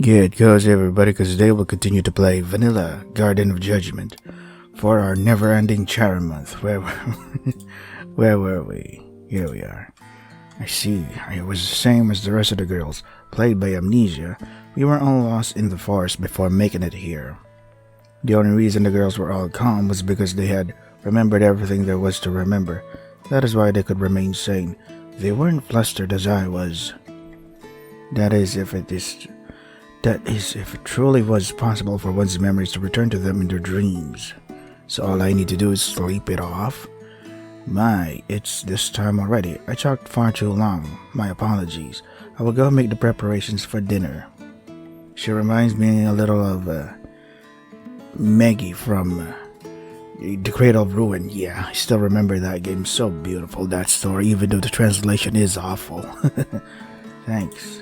Good goes everybody, because today we'll continue to play Vanilla Garden of Judgment for our never-ending Charm month. Where were we? Here we are. I see. It was the same as the rest of the girls, plagued by amnesia. We were all lost in the forest before making it here. The only reason the girls were all calm was because they had remembered everything there was to remember. That is why they could remain sane. They weren't flustered as I was. That is, if it truly was possible for one's memories to return to them in their dreams. So all I need to do is sleep it off? My, it's this time already. I talked far too long. My apologies. I will go make the preparations for dinner. She reminds me a little of Maggie from The Cradle of Ruin. Yeah, I still remember that game. So beautiful, that story, even though the translation is awful. Thanks.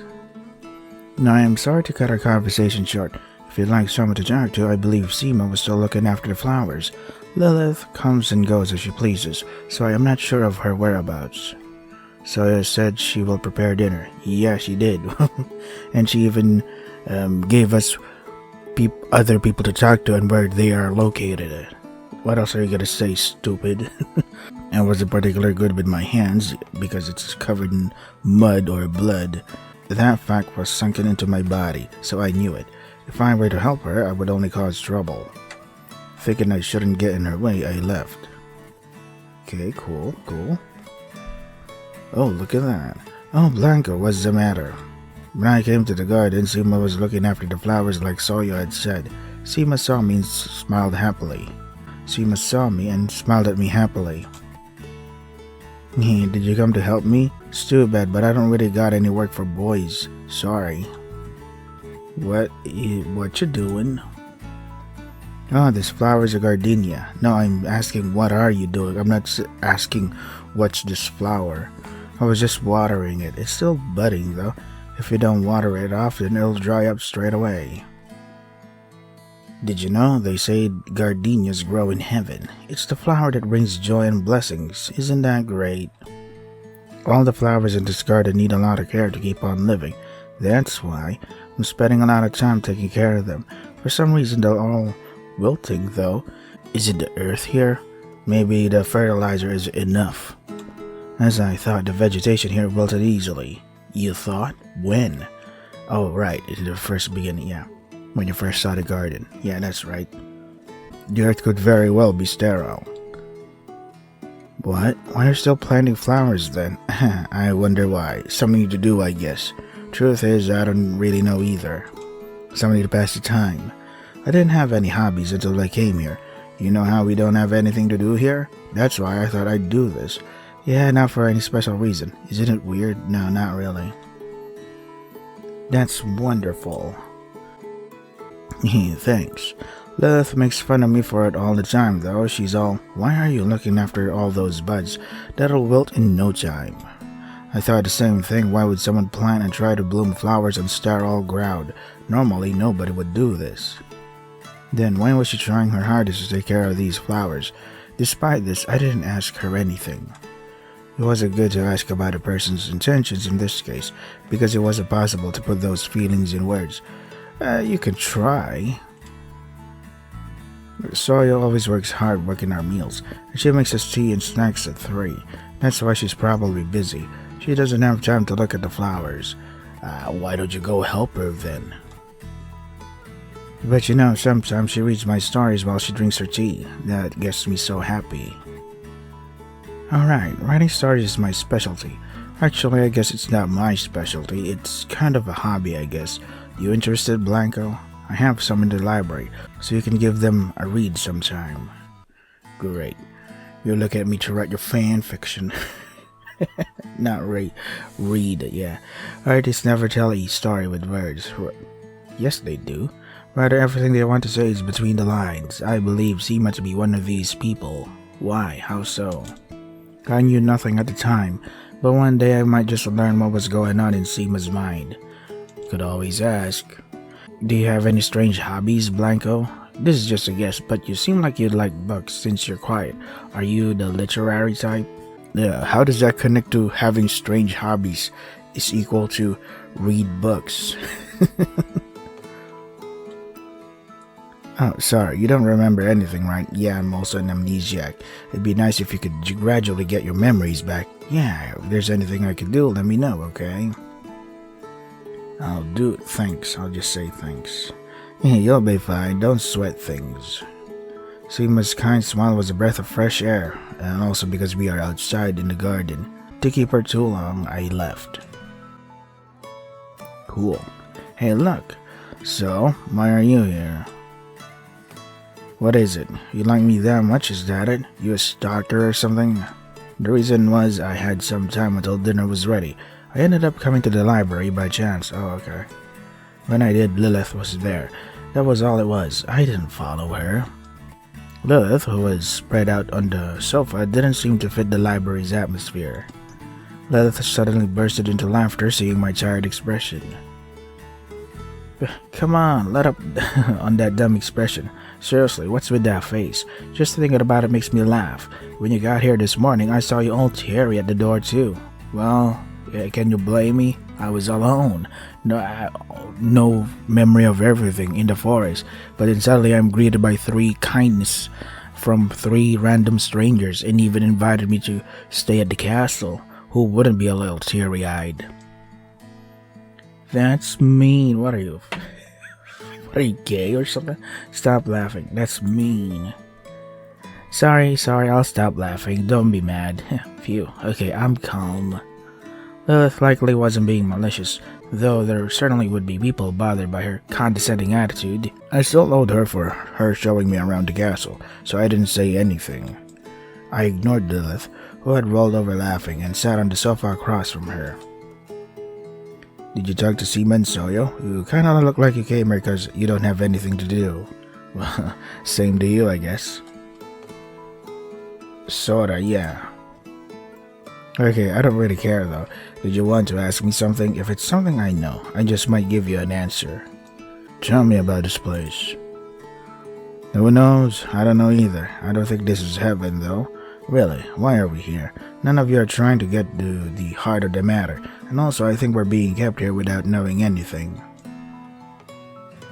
Now, I am sorry to cut our conversation short. If you'd like someone to talk to, I believe Seema was still looking after the flowers. Lilith comes and goes as she pleases, so I am not sure of her whereabouts. Soya said she will prepare dinner. Yeah, she did. And she even gave us other people to talk to and where they are located. What else are you gonna say, stupid? I wasn't particularly good with my hands because it's covered in mud or blood. That fact was sunken into my body, so I knew it. If I were to help her, I would only cause trouble. Thinking I shouldn't get in her way, I left. Okay, cool. Oh, look at that. Oh, Blanca, what's the matter? When I came to the garden, Seema was looking after the flowers like Soya had said. Seema saw me and smiled happily. Seema saw me and smiled at me happily. Hey, did you come to help me? It's too bad, but I don't really got any work for boys. Sorry. What you doing? Oh, this flower is a gardenia. No, I'm asking what are you doing? I'm not asking what's this flower. I was just watering it. It's still budding though. If you don't water it often, it'll dry up straight away. Did you know they say gardenias grow in heaven? It's the flower that brings joy and blessings. Isn't that great? All the flowers in this garden need a lot of care to keep on living. That's why I'm spending a lot of time taking care of them. For some reason they're all wilting though. Is it the earth here? Maybe the fertilizer is enough. As I thought, the vegetation here wilted easily. You thought? When? Oh right, in the first beginning, yeah. When you first saw the garden. Yeah, that's right. The earth could very well be sterile. What? Why are you still planting flowers then? I wonder why. Something to do, I guess. Truth is, I don't really know either. Something to pass the time. I didn't have any hobbies until I came here. You know how we don't have anything to do here? That's why I thought I'd do this. Yeah, not for any special reason. Isn't it weird? No, not really. That's wonderful. Thanks. Lilith makes fun of me for it all the time though. She's all, why are you looking after all those buds? That'll wilt in no time. I thought the same thing. Why would someone plant and try to bloom flowers on sterile ground? Normally nobody would do this. Then why was she trying her hardest to take care of these flowers? Despite this, I didn't ask her anything. It wasn't good to ask about a person's intentions in this case, because it wasn't possible to put those feelings in words. You could try. Soya always works hard working our meals, and she makes us tea and snacks at 3. That's why she's probably busy. She doesn't have time to look at the flowers. Why don't you go help her then? But you know, sometimes she reads my stories while she drinks her tea. That gets me so happy. Alright, writing stories is my specialty. Actually, I guess it's not my specialty. It's kind of a hobby, I guess. You interested, Blanco? I have some in the library, so you can give them a read sometime. Great. You look at me to write your fan fiction. Not read, yeah. Artists never tell a story with words. Yes, they do. Rather, everything they want to say is between the lines. I believe Seema to be one of these people. Why? How so? I knew nothing at the time, but one day I might just learn what was going on in Seema's mind. Could always ask. Do you have any strange hobbies, Blanco? This is just a guess, but you seem like you'd like books since you're quiet. Are you the literary type? Yeah, how does that connect to having strange hobbies is equal to read books? Oh, sorry, you don't remember anything, right? Yeah, I'm also an amnesiac. It'd be nice if you could gradually get your memories back. Yeah, if there's anything I can do, let me know, okay? I'll do it, thanks. I'll just say thanks. Yeah, you'll be fine, don't sweat things. Seema's kind smile was a breath of fresh air, and also because we are outside in the garden. To keep her too long, I left. Cool. Hey, look. So, why are you here? What is it? You like me that much, is that it? You a stalker or something? The reason was I had some time until dinner was ready. I ended up coming to the library by chance. Oh, okay. When I did, Lilith was there. That was all it was. I didn't follow her. Lilith, who was spread out on the sofa, didn't seem to fit the library's atmosphere. Lilith suddenly bursted into laughter, seeing my tired expression. Come on, let up on that dumb expression. Seriously, what's with that face? Just thinking about it makes me laugh. When you got here this morning, I saw you all teary at the door too. Well, can you blame me? I was alone. No memory of everything in the forest. But then suddenly I'm greeted by 3 kindness from 3 random strangers and even invited me to stay at the castle. Who wouldn't be a little teary-eyed? That's mean. What are you? What are you, gay or something? Stop laughing. That's mean. Sorry, I'll stop laughing. Don't be mad. Phew. Okay, I'm calm. Lilith likely wasn't being malicious, though there certainly would be people bothered by her condescending attitude. I still owed her for her showing me around the castle, so I didn't say anything. I ignored Lilith, who had rolled over laughing and sat on the sofa across from her. Did you talk to Seema and Soyo? You kinda look like you came here because you don't have anything to do. Well, same to you, I guess. Sorta, yeah. Okay, I don't really care though. Did you want to ask me something? If it's something I know, I just might give you an answer. Tell me about this place. Who knows? I don't know either. I don't think this is heaven though. Really, why are we here? None of you are trying to get to the heart of the matter, and also I think we're being kept here without knowing anything.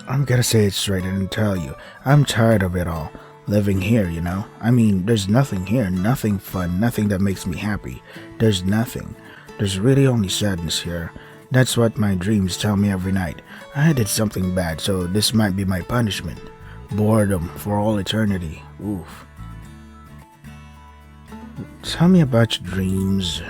I'm gonna say it straight and tell you, I'm tired of it all. Living here, you know? I mean, there's nothing here, nothing fun, nothing that makes me happy. There's nothing. There's really only sadness here. That's what my dreams tell me every night. I did something bad, so this might be my punishment. Boredom for all eternity. Oof. Tell me about your dreams.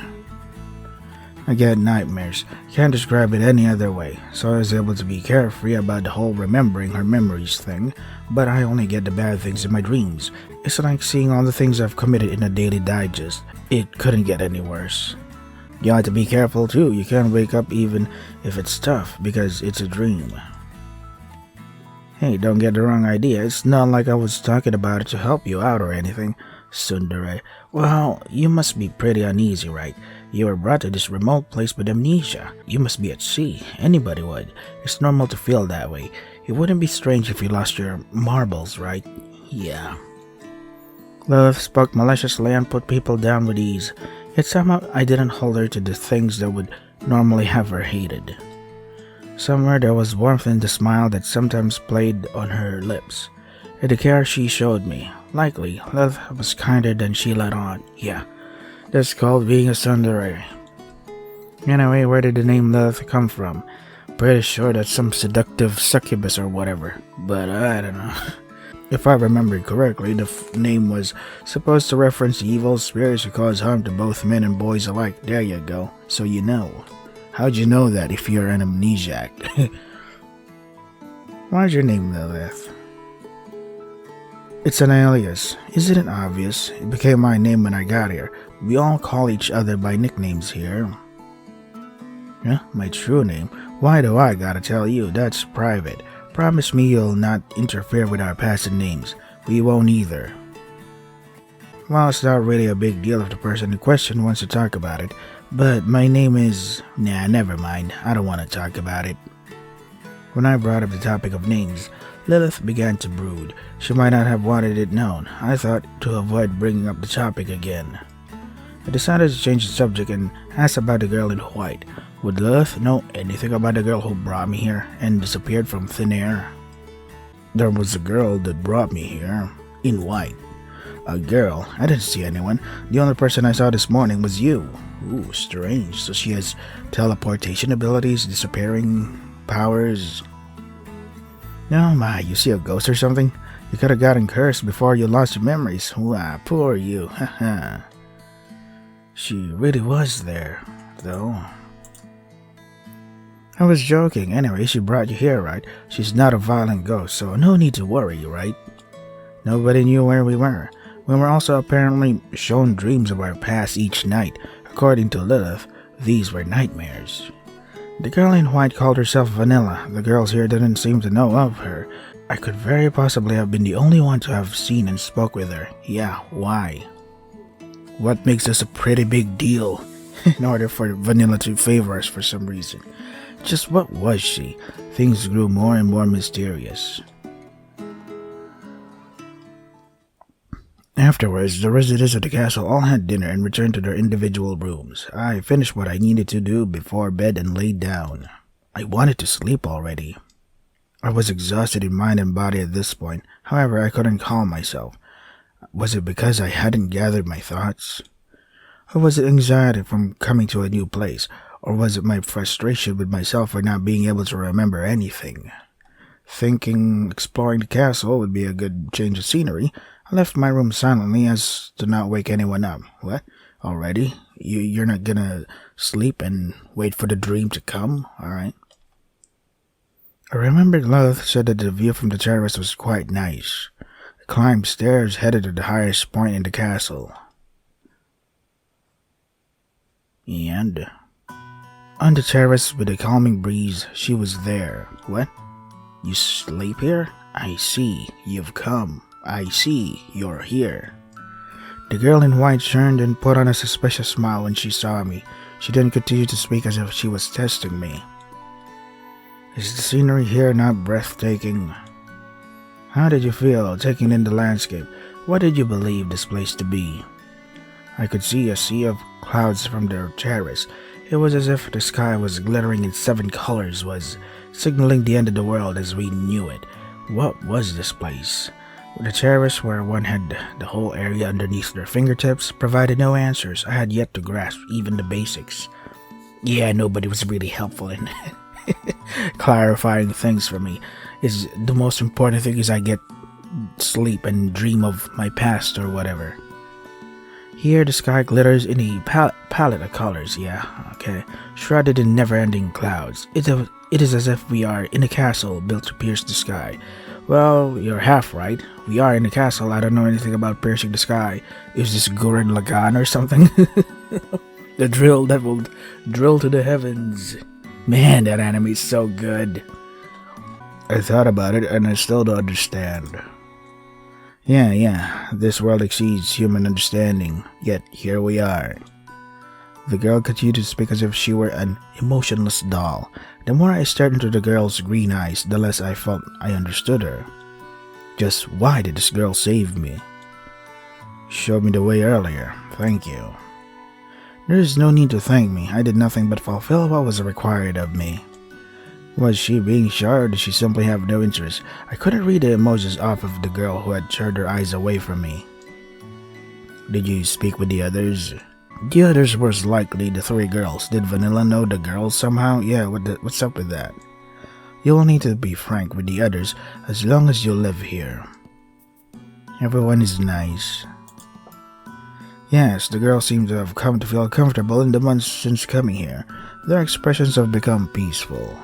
I get nightmares. Can't describe it any other way. So I was able to be carefree about the whole remembering her memories thing, but I only get the bad things in my dreams. It's like seeing all the things I've committed in a daily digest. It couldn't get any worse. You have to be careful too. You can't wake up even if it's tough, because it's a dream. Hey, don't get the wrong idea. It's not like I was talking about it to help you out or anything. Tsundere. Well, you must be pretty uneasy, right? You were brought to this remote place with amnesia. You must be at sea. Anybody would. It's normal to feel that way. It wouldn't be strange if you lost your marbles, right? Yeah. Lilith spoke maliciously and put people down with ease. Yet somehow I didn't hold her to the things that would normally have her hated. Somewhere there was warmth in the smile that sometimes played on her lips. In the care she showed me. Likely, Lilith was kinder than she let on. Yeah, that's called being a tsundere. Anyway, where did the name Lilith come from? Pretty sure that's some seductive succubus or whatever, but I don't know. If I remember correctly, the name was supposed to reference evil spirits who cause harm to both men and boys alike. There you go, so you know. How'd you know that if you're an amnesiac? Why's your name Lilith? It's an alias. Isn't it obvious? It became my name when I got here. We all call each other by nicknames here. Yeah, my true name? Why do I gotta tell you? That's private. Promise me you'll not interfere with our past names. We won't either. Well, it's not really a big deal if the person in question wants to talk about it, but my name is... Nah, never mind. I don't want to talk about it. When I brought up the topic of names, Lilith began to brood. She might not have wanted it known. I thought to avoid bringing up the topic again. I decided to change the subject and ask about the girl in white. Would Lilith know anything about the girl who brought me here and disappeared from thin air? There was a girl that brought me here, in white. A girl? I didn't see anyone. The only person I saw this morning was you. Ooh, strange. So she has teleportation abilities, disappearing powers. No, my, you see a ghost or something? You could have gotten cursed before you lost your memories. Wow, poor you. Haha. She really was there, though. I was joking. Anyway, she brought you here, right? She's not a violent ghost, so no need to worry, right? Nobody knew where we were. We were also apparently shown dreams of our past each night. According to Lilith, these were nightmares. The girl in white called herself Vanilla. The girls here didn't seem to know of her. I could very possibly have been the only one to have seen and spoke with her. Yeah, why? What makes this a pretty big deal? In order for Vanilla to favor us for some reason. Just what was she? Things grew more and more mysterious. Afterwards, the residents of the castle all had dinner and returned to their individual rooms. I finished what I needed to do before bed and laid down. I wanted to sleep already. I was exhausted in mind and body at this point. However, I couldn't calm myself. Was it because I hadn't gathered my thoughts? Or was it anxiety from coming to a new place? Or was it my frustration with myself for not being able to remember anything? Thinking exploring the castle would be a good change of scenery, I left my room silently as to not wake anyone up. What? Already? You're not gonna sleep and wait for the dream to come? Alright. I remembered Lilith said that the view from the terrace was quite nice. I climbed stairs headed to the highest point in the castle. And on the terrace with a calming breeze, she was there. What? You sleep here? I see. You've come. I see. You're here. The girl in white turned and put on a suspicious smile when she saw me. She then continued to speak as if she was testing me. Is the scenery here not breathtaking? How did you feel taking in the landscape? What did you believe this place to be? I could see a sea of clouds from the terrace. It was as if the sky was glittering in 7 colors, was signaling the end of the world as we knew it. What was this place? The terrace, where one had the whole area underneath their fingertips, provided no answers. I had yet to grasp even the basics. Yeah, nobody was really helpful in clarifying things for me. Is the most important thing is I get sleep and dream of my past or whatever. Here the sky glitters in a palette of colors, yeah, okay, shrouded in never-ending clouds. It is as if we are in a castle built to pierce the sky. Well, you're half right. We are in a castle. I don't know anything about piercing the sky. Is this Gurren Lagann or something? The drill that will drill to the heavens. Man, that anime is so good. I thought about it and I still don't understand. Yeah, this world exceeds human understanding, yet here we are. The girl continued to speak as if she were an emotionless doll. The more I stared into the girl's green eyes, the less I felt I understood her. Just why did this girl save me? Showed me the way earlier, thank you. There is no need to thank me. I did nothing but fulfill what was required of me. Was she being shy or did she simply have no interest? I couldn't read the emojis off of the girl who had turned her eyes away from me. Did you speak with the others? The others were likely the 3 girls. Did Vanilla know the girls somehow? Yeah, what's up with that? You'll need to be frank with the others as long as you live here. Everyone is nice. Yes, the girls seem to have come to feel comfortable in the months since coming here. Their expressions have become peaceful.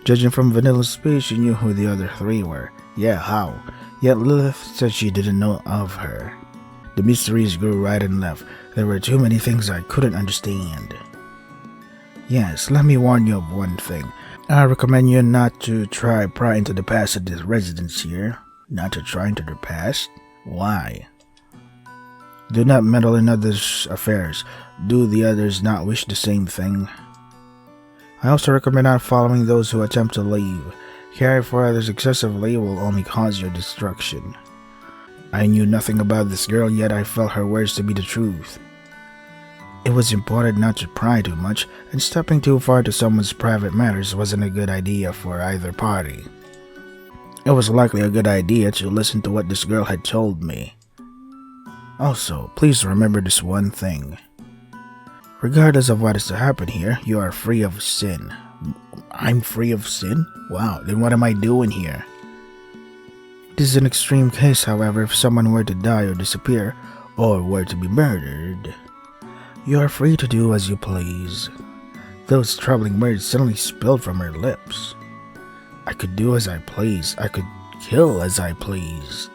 Judging from Vanilla's speech, she knew who the other 3 were. Yeah, how? Yet Lilith said she didn't know of her. The mysteries grew right and left. There were too many things I couldn't understand. Yes, let me warn you of one thing. I recommend you not to try pry into the past of the residents here. Not to try into their past? Why? Do not meddle in others' affairs. Do the others not wish the same thing? I also recommend not following those who attempt to leave. Caring for others excessively will only cause your destruction. I knew nothing about this girl, yet I felt her words to be the truth. It was important not to pry too much, and stepping too far to someone's private matters wasn't a good idea for either party. It was likely a good idea to listen to what this girl had told me. Also, please remember this one thing. Regardless of what is to happen here, you are free of sin. I'm free of sin? Wow, then what am I doing here? This is an extreme case, however. If someone were to die or disappear, or were to be murdered, you are free to do as you please. Those troubling words suddenly spilled from her lips. I could do as I please. I could kill as I pleased.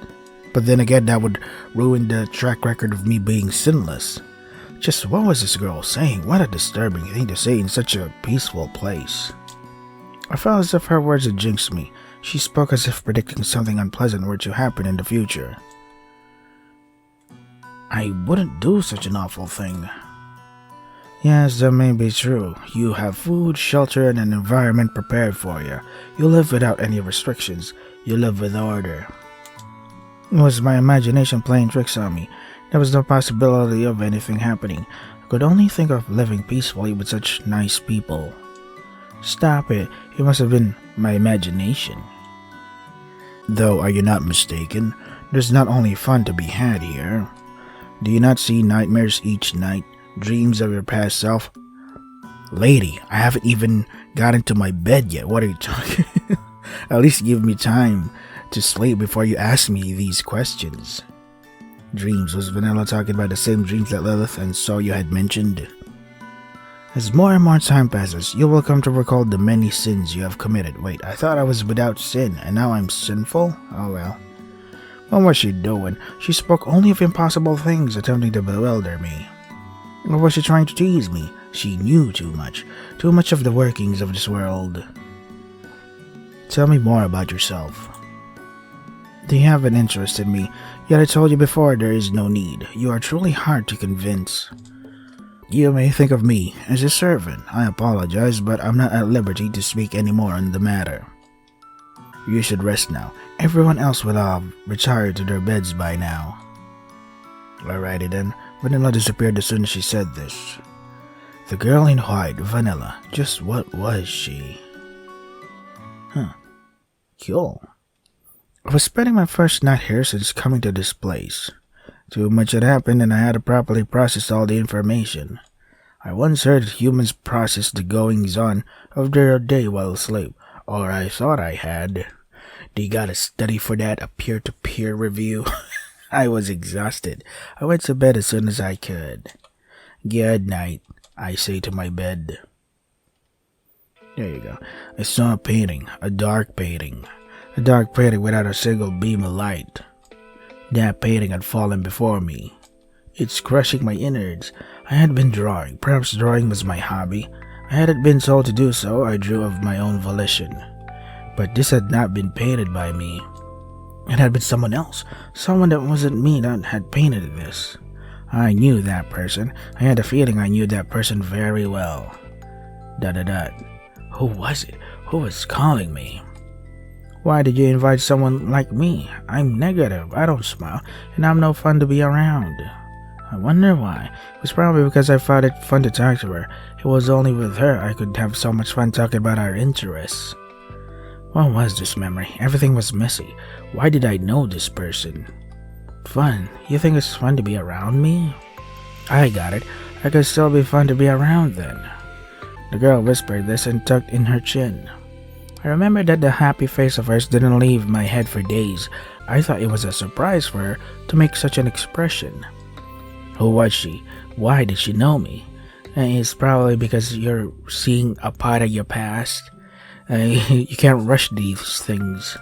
But then again, that would ruin the track record of me being sinless. Just what was this girl saying? What a disturbing thing to say in such a peaceful place. I felt as if her words had jinxed me. She spoke as if predicting something unpleasant were to happen in the future. I wouldn't do such an awful thing. Yes, that may be true. You have food, shelter, and an environment prepared for you. You live without any restrictions. You live with order. It was my imagination playing tricks on me. There was no possibility of anything happening. I could only think of living peacefully with such nice people. Stop it. It must have been my imagination. Though, are you not mistaken? There's not only fun to be had here. Do you not see nightmares each night? Dreams of your past self? Lady, I haven't even gotten to my bed yet. What are you talking? At least give me time to sleep before you ask me these questions. Dreams. Was Vanilla talking about the same dreams that Lilith and Soya had mentioned? As more and more time passes, you will come to recall the many sins you have committed. Wait, I thought I was without sin, and now I'm sinful? Oh well. What was she doing? She spoke only of impossible things, attempting to bewilder me. Or was she trying to tease me? She knew too much of the workings of this world. Tell me more about yourself. Do you have an interest in me? Yet I told you before there is no need. You are truly hard to convince. You may think of me as a servant. I apologize, but I'm not at liberty to speak any more on the matter. You should rest now. Everyone else will have retired to their beds by now. Alrighty then. Vanilla disappeared as soon as she said this. The girl in white, Vanilla. Just what was she? Cool. I was spending my first night here since coming to this place. Too much had happened and I had to properly process all the information. I once heard humans process the goings-on of their day while asleep, or I thought I had. They gotta study for that, a peer-to-peer review. I was exhausted. I went to bed as soon as I could. Good night, I say to my bed. There you go. I saw a painting, a dark painting without a single beam of light. That painting had fallen before me. It's crushing my innards. I had been drawing. Perhaps drawing was my hobby. I hadn't been told to do so. I drew of my own volition. But this had not been painted by me. It had been someone else. Someone that wasn't me that had painted this. I knew that person. I had a feeling I knew that person very well. ... Who was it? Who was calling me? Why did you invite someone like me? I'm negative, I don't smile, and I'm no fun to be around. I wonder why. It was probably because I found it fun to talk to her. It was only with her I could have so much fun talking about our interests. What was this memory? Everything was messy. Why did I know this person? Fun? You think it's fun to be around me? I got it. I could still be fun to be around then. The girl whispered this and tucked in her chin. I remembered that the happy face of hers didn't leave my head for days. I thought it was a surprise for her to make such an expression. Who was she? Why did she know me? It's probably because you're seeing a part of your past. You can't rush these things.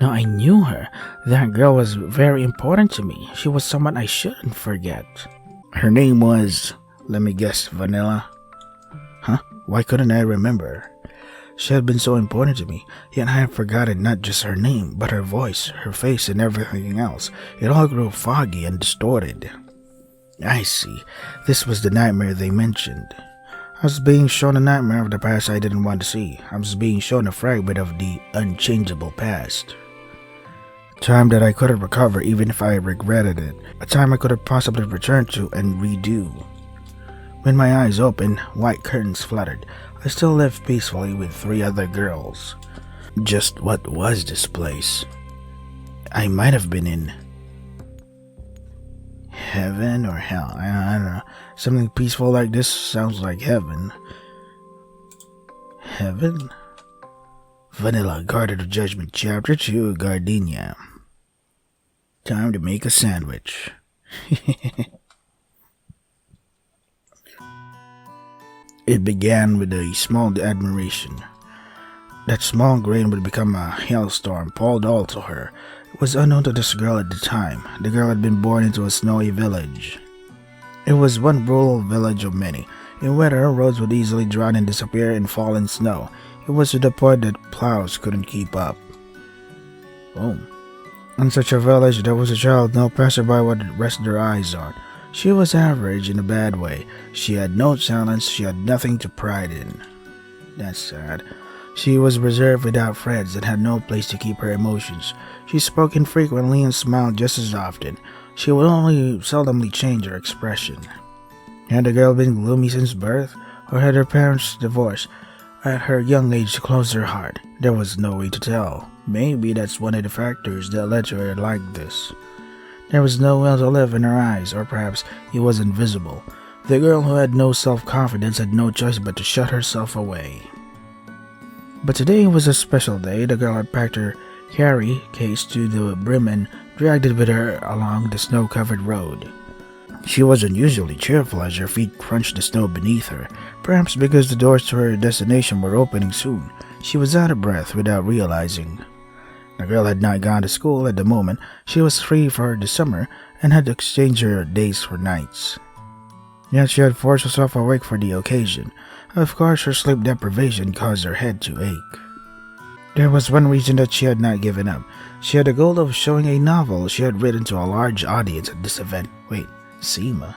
No, I knew her. That girl was very important to me. She was someone I shouldn't forget. Her name was, let me guess, Vanilla. Huh? Why couldn't I remember? She had been so important to me, yet I had forgotten not just her name, but her voice, her face, and everything else. It all grew foggy and distorted. I see. This was the nightmare they mentioned. I was being shown a nightmare of the past I didn't want to see. I was being shown a fragment of the unchangeable past. Time that I couldn't recover even if I regretted it. A time I could have possibly returned to and redo. When my eyes opened, white curtains fluttered. I still lived peacefully with 3 other girls. Just what was this place? I might have been in heaven or hell. I don't know. Something peaceful like this sounds like heaven. Heaven? Vanilla, Garden of Judgment, Chapter 2, Gardenia. Time to make a sandwich. It began with a small admiration. That small grain would become a hailstorm palled all to her. It was unknown to this girl at the time. The girl had been born into a snowy village. It was one rural village of many. In winter, roads would easily drown and disappear in fallen snow. It was to the point that plows couldn't keep up. Boom. In such a village, there was a child no passerby would rest their eyes on. She was average in a bad way. She had no talents, she had nothing to pride in. That's sad. She was reserved without friends and had no place to keep her emotions. She spoke infrequently and smiled just as often. She would only seldomly change her expression. Had the girl been gloomy since birth, or had her parents divorced at her young age to close her heart? There was no way to tell. Maybe that's one of the factors that led to her like this. There was no will to live in her eyes, or perhaps he was invisible. The girl who had no self-confidence had no choice but to shut herself away. But today was a special day. The girl had packed her carry case to the brim and dragged it with her along the snow-covered road. She was unusually cheerful as her feet crunched the snow beneath her, perhaps because the doors to her destination were opening soon. She was out of breath without realizing. The girl had not gone to school at the moment. She was free for the summer and had exchanged her days for nights. Yet she had forced herself awake for the occasion. Of course, her sleep deprivation caused her head to ache. There was one reason that she had not given up. She had the goal of showing a novel she had written to a large audience at this event. Wait, Seema?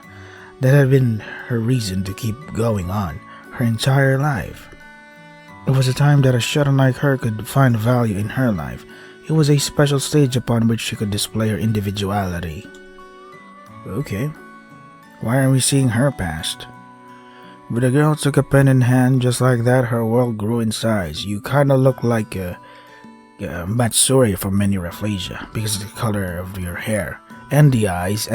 That had been her reason to keep going on, her entire life. It was a time that a shut-in like her could find value in her life. It was a special stage upon which she could display her individuality. Okay, why are we seeing her past? But the girl took a pen in hand. Just like that, her world grew in size. You kinda look like a Matsuri from Meniraphasia because of the color of your hair. And the eyes.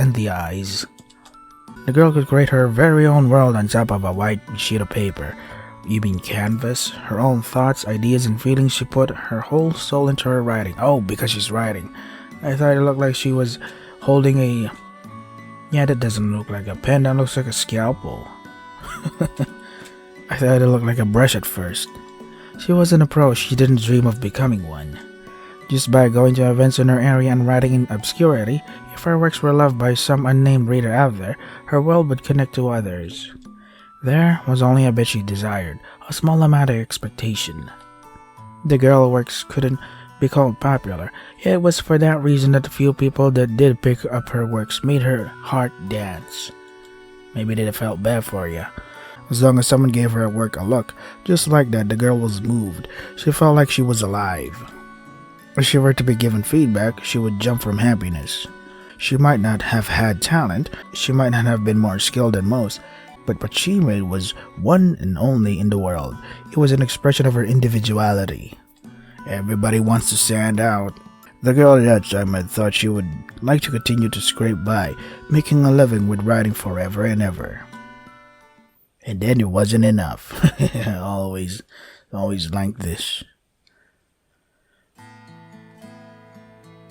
The girl could create her very own world on top of a white sheet of paper. You mean canvas? Her own thoughts, ideas, and feelings. She put her whole soul into her writing. Oh, because she's writing. I thought it looked like she was holding a... Yeah, that doesn't look like a pen. That looks like a scalpel. I thought it looked like a brush at first. She wasn't a pro. She didn't dream of becoming one. Just by going to events in her area and writing in obscurity, if her works were loved by some unnamed reader out there, her world would connect to others. There was only a bit she desired, a small amount of expectation. The girl works couldn't be called popular. It was for that reason that the few people that did pick up her works made her heart dance. Maybe they felt bad for you. As long as someone gave her work a look, just like that, the girl was moved. She felt like she was alive. If she were to be given feedback, she would jump from happiness. She might not have had talent, she might not have been more skilled than most, but what she made was one and only in the world. It was an expression of her individuality. Everybody wants to stand out. The girl at that time had thought she would like to continue to scrape by, making a living with writing forever and ever. And then it wasn't enough. always like this.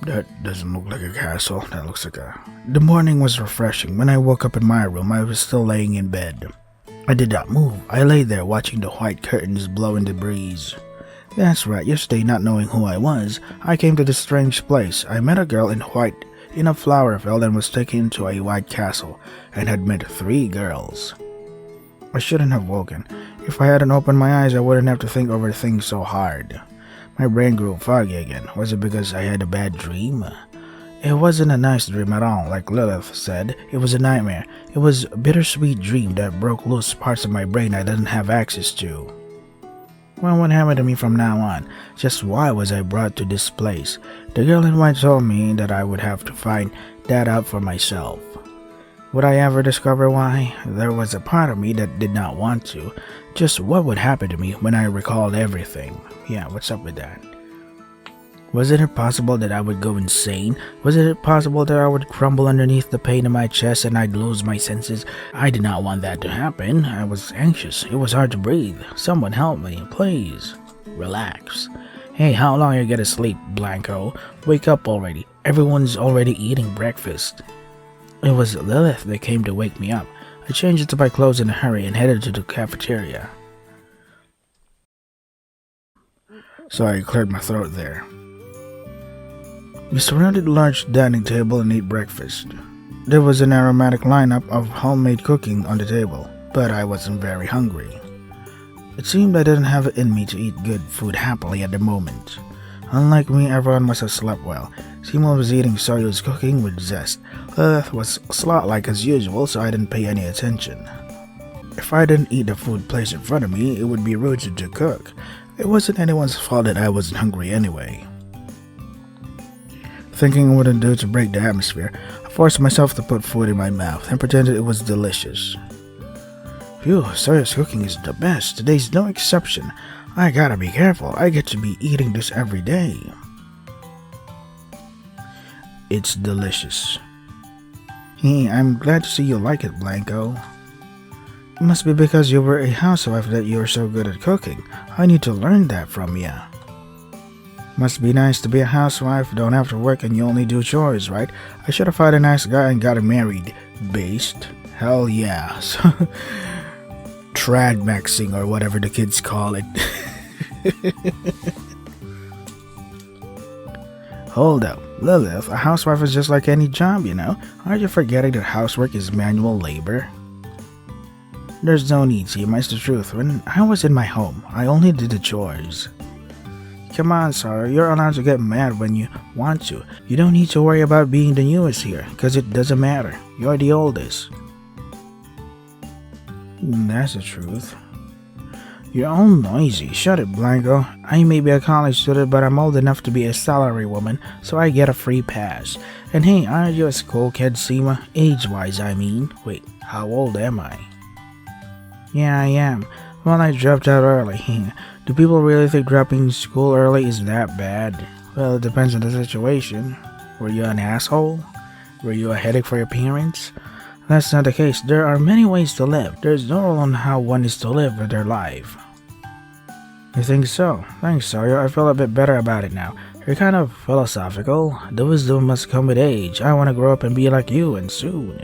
That doesn't look like a castle. That looks like a... The morning was refreshing. When I woke up in my room, I was still laying in bed. I did not move. I lay there watching the white curtains blow in the breeze. That's right, yesterday, not knowing who I was, I came to this strange place. I met a girl in white in a flower field and was taken to a white castle, and had met 3 girls. I shouldn't have woken. If I hadn't opened my eyes, I wouldn't have to think over things so hard. My brain grew foggy again. Was it because I had a bad dream? It wasn't a nice dream at all, like Lilith said. It was a nightmare. It was a bittersweet dream that broke loose parts of my brain I didn't have access to. Well, what happened to me from now on? Just why was I brought to this place? The girl in white told me that I would have to find that out for myself. Would I ever discover why? There was a part of me that did not want to. Just what would happen to me when I recalled everything? Yeah, what's up with that? Wasn't it possible that I would go insane? Wasn't it possible that I would crumble underneath the pain in my chest and I'd lose my senses? I did not want that to happen. I was anxious. It was hard to breathe. Someone help me, please. Relax. Hey, how long are you gonna sleep, Blanco? Wake up already. Everyone's already eating breakfast. It was Lilith that came to wake me up. I changed into my clothes in a hurry and headed to the cafeteria. Sorry, I cleared my throat there. We surrounded a large dining table and ate breakfast. There was an aromatic lineup of homemade cooking on the table, but I wasn't very hungry. It seemed I didn't have it in me to eat good food happily at the moment. Unlike me, everyone must have slept well. Seymour was eating Soyo's cooking with zest. Lilith was slot-like as usual, so I didn't pay any attention. If I didn't eat the food placed in front of me, it would be rude to cook. It wasn't anyone's fault that I wasn't hungry anyway. Thinking it wouldn't do to break the atmosphere, I forced myself to put food in my mouth and pretended it was delicious. Phew, Soya's cooking is the best. Today's no exception. I gotta be careful. I get to be eating this every day. It's delicious. Hey, I'm glad to see you like it, Blanco. It must be because you were a housewife that you were so good at cooking. I need to learn that from you. Must be nice to be a housewife, don't have to work and you only do chores, right? I should have found a nice guy and got married. Based? Hell yeah. Trad-maxing or whatever the kids call it. Hold up, Lilith, a housewife is just like any job, you know? Aren't you forgetting that housework is manual labor? There's no need, Seema, it's the truth. When I was in my home, I only did the chores. Come on, Sarah, you're allowed to get mad when you want to. You don't need to worry about being the newest here, because it doesn't matter. You're the oldest. That's the truth. You're all noisy. Shut it, Blanco. I may be a college student, but I'm old enough to be a salary woman, so I get a free pass. And hey, aren't you a school kid, Seema? Age-wise, I mean. Wait, how old am I? Yeah, I am. Well, I dropped out early. Do people really think dropping school early is that bad? Well, it depends on the situation. Were you an asshole? Were you a headache for your parents? That's not the case. There are many ways to live. There's no rule on how one is to live with their life. You think so? Thanks, Sawyer. I feel a bit better about it now. You're kind of philosophical. The wisdom must come with age. I want to grow up and be like you, and soon.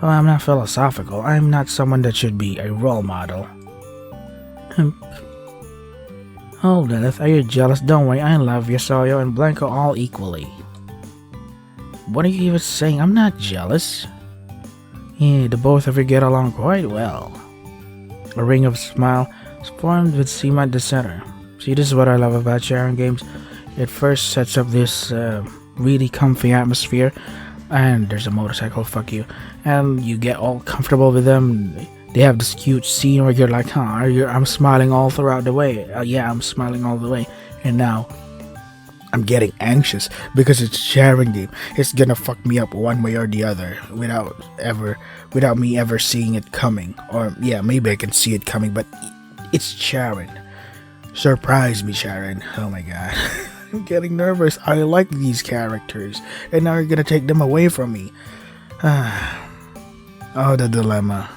Oh, I'm not philosophical. I'm not someone that should be a role model. Oh, Lilith, are you jealous? Don't worry, I love you, Sawyer and Blanco all equally. What are you even saying? I'm not jealous. Yeah, the both of you get along quite well. A ring of smile formed with Seema at the center. See, this is what I love about sharing games. It first sets up this really comfy atmosphere, and there's a motorcycle, fuck you, and you get all comfortable with them. They have this cute scene where you're like, I'm smiling all throughout the way. Yeah, I'm smiling all the way. And now, I'm getting anxious because it's a sharing game. It's gonna fuck me up one way or the other without me ever seeing it coming. Or, yeah, maybe I can see it coming, but it's Sharon. Surprise me, Sharon. Oh my god. I'm getting nervous. I like these characters. And now you're gonna take them away from me. Oh, the dilemma.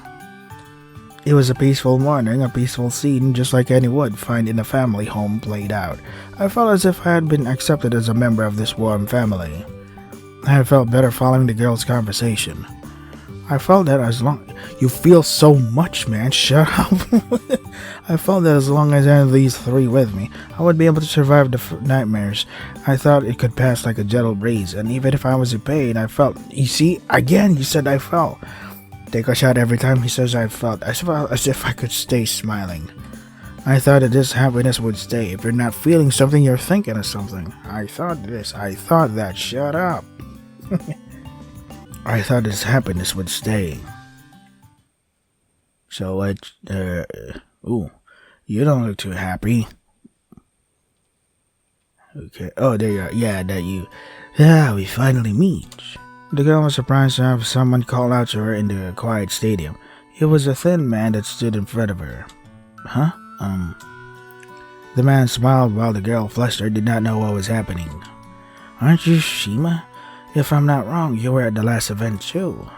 It was a peaceful morning, a peaceful scene just like any would find in a family home played out. I felt as if I had been accepted as a member of this warm family. I had felt better following the girls' conversation. I felt that as long... You feel so much, man. Shut up. I felt that as long as I had these three with me, I would be able to survive the nightmares. I thought it could pass like a gentle breeze, and even if I was in pain, I felt... You see? Again, you said I felt. Take a shot every time he says I felt, as if I could stay smiling. I thought that this happiness would stay. If you're not feeling something, you're thinking of something. I thought this, I thought that. Shut up. I thought this happiness would stay. So what, ooh, you don't look too happy. Okay, oh, there you are. Yeah, that you. Yeah, we finally meet. The girl was surprised to have someone call out to her in the quiet stadium. It was a thin man that stood in front of her. Huh? The man smiled while the girl, flustered, did not know what was happening. Aren't you Shima? If I'm not wrong, you were at the last event too.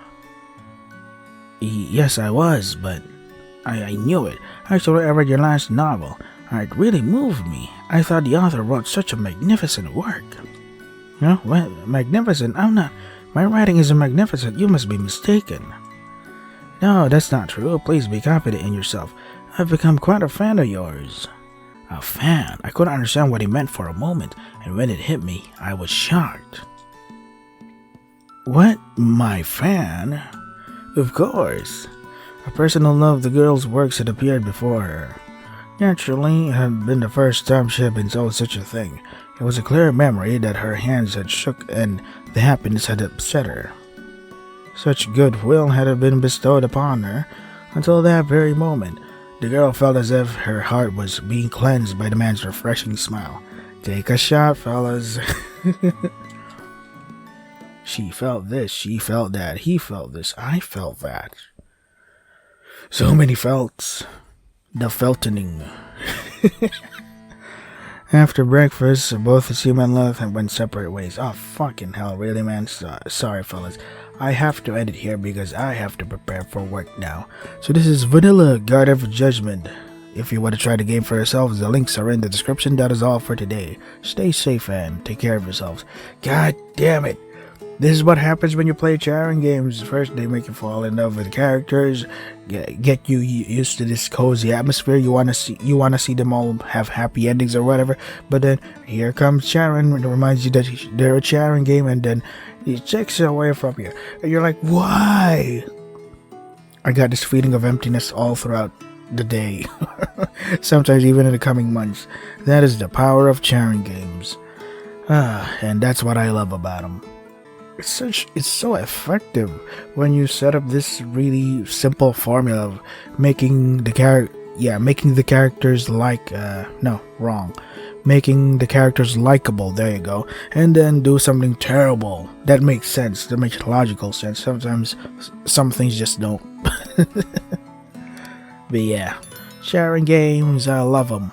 Yes, I was, but I knew it. Actually, I read your last novel. It really moved me. I thought the author wrote such a magnificent work. No, what? Magnificent? I'm not. My writing isn't magnificent. You must be mistaken. No, that's not true. Please be confident in yourself. I've become quite a fan of yours. A fan? I couldn't understand what he meant for a moment, and when it hit me, I was shocked. What? My fan? Of course. A person who loved the girl's works had appeared before her. Naturally, it had been the first time she had been told such a thing. It was a clear memory that her hands had shook and the happiness had upset her. Such goodwill had been bestowed upon her until that very moment. The girl felt as if her heart was being cleansed by the man's refreshing smile. Take a shot, fellas. She felt this, she felt that, he felt this, I felt that. So many felts. The feltening. After breakfast, both Seema and Lilith went separate ways. Oh, fucking hell, really, man? Sorry, fellas. I have to edit here because I have to prepare for work now. So this is Vanilla Guard of Judgment. If you want to try the game for yourselves, the links are in the description. That is all for today. Stay safe and take care of yourselves. God damn it. This is what happens when you play Charon games. First, they make you fall in love with characters, get you used to this cozy atmosphere. You wanna see them all have happy endings or whatever. But then here comes Charon, and it reminds you that they're a Charon game, and then he takes it away from you, and you're like, why? I got this feeling of emptiness all throughout the day, sometimes even in the coming months. That is the power of Charon games, and that's what I love about them. It's so effective when you set up this really simple formula of making the characters making the characters likable. There you go. And then do something terrible that makes sense, that makes logical sense. Sometimes some things just don't. But yeah, Sharing games, I love them.